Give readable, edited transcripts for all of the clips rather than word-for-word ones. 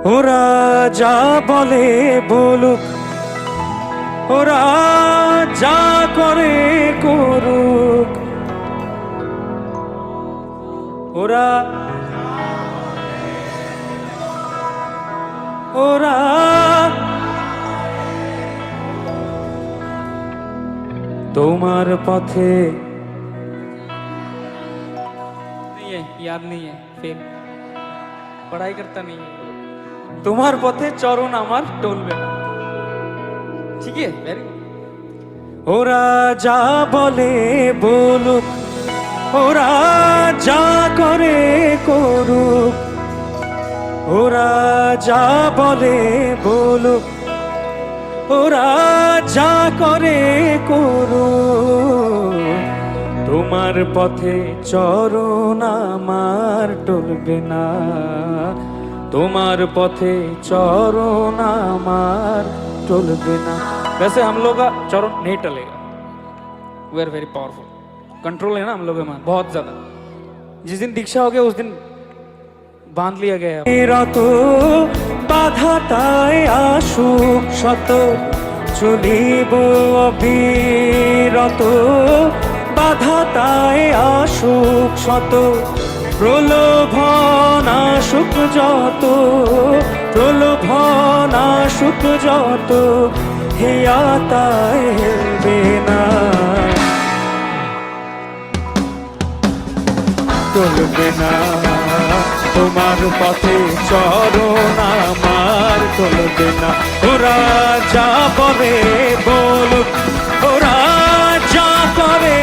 ওরা যা বলে বলুক, ওরা যা করে করুক, ওরা ওরা তোমার পথে नहीं है, याद नहीं है, फेल, पढ़ाई करता नहीं है। তোমার পথে চরণ আমার টলবে না। ठीक है, वेरी गुड। ওরা যা বলে বলুক, ওরা যা করে করুক, ওরা যা বলে বলুক, ওরা যা করে করুক, তোমার পথে চরণ আমার টলবে না, তোমার পথে চরণ আমার टलबे ना। वैसे हम लोग का चरण नहीं टलेगा, we are very powerful, control है ना हम लोग में बहुत ज्यादा। जिस दिन दीक्षा हो गया उस दिन बांध लिया गया है। रत बाधा ताई आसुक शत चलिब अविरत, बाधा ताई आसुक शत प्रलोभन आसुक जत, प्रलोभन आसुक जत हिया ताई हेलबे ना, टलबे ना। তোমার পথে চরণ আমার টলবে না। ওরা যা বলে বলুক, ওরা যা করে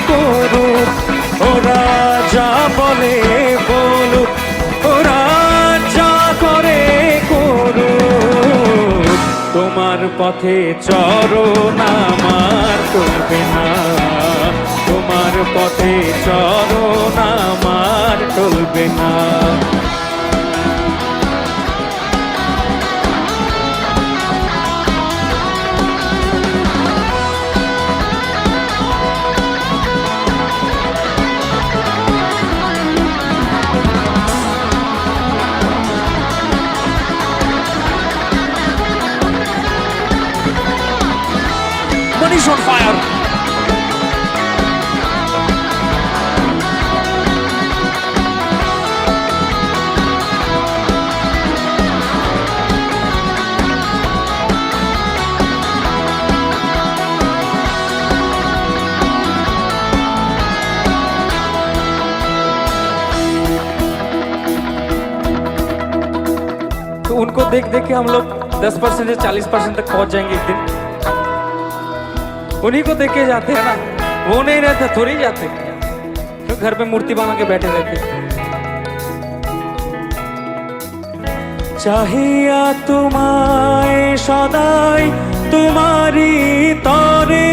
করুক, ওরা যা বলে বলুক, ওরা যা করে করুক, তোমার পথে চরণ আমার টলবে না, তোমার পথে চরণ আমার টলবে না। Money's on fire. तो उनको देख देख के हम लोग 10% से 40% तक पहुंच जाएंगे एक दिन। उन्हीं को देख के जाते हैं ना, वो नहीं रहते थोड़ी जाते, तो घर पे मूर्ति बना के बैठे रहते। चाहिया तुम्हारे सदाई तुम्हारी तरे,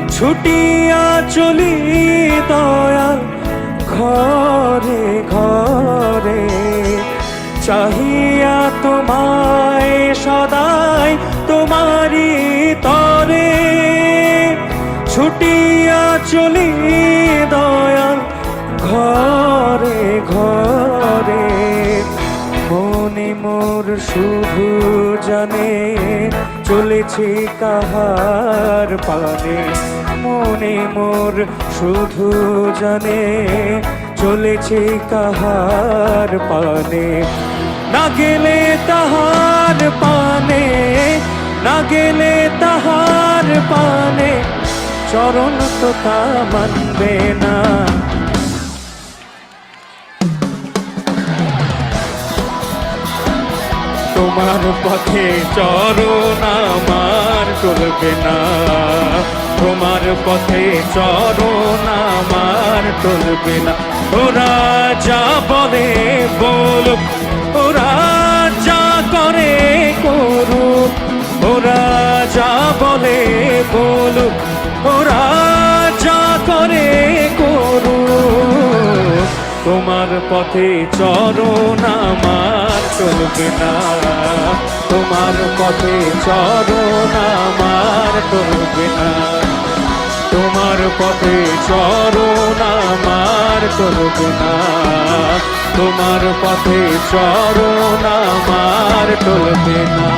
छुटिया चली दयाल घरे घरे, चाहिया तुम्हारे सदाई तुम्हारी तरे, छुटिया चली दयाल घरे घरे, मने मोर शुधु जाने चलेछि काहार पाने, मने मोर शुधु जाने चलेछि काहार पाने, ना गेले ताहार पाने, ना गेले ताहार पाने, चरण तो ता मानबे ना। তোমার পথে চরণ আমার টলবে না, তোমার পথে চরণ আমার টলবে না। ওরা যা বলে বলুক, ওরা যা করে করুক, ওরা যা বলে বলুক, ওরা যা করে করুক, তোমার পথে চরণ আমার চলবে না, তোমার পথে চরণ আমার চলবে না। তোমার পথে চরণ আমার টলবে না, তোমার পথে চরণ আমার টলবে না।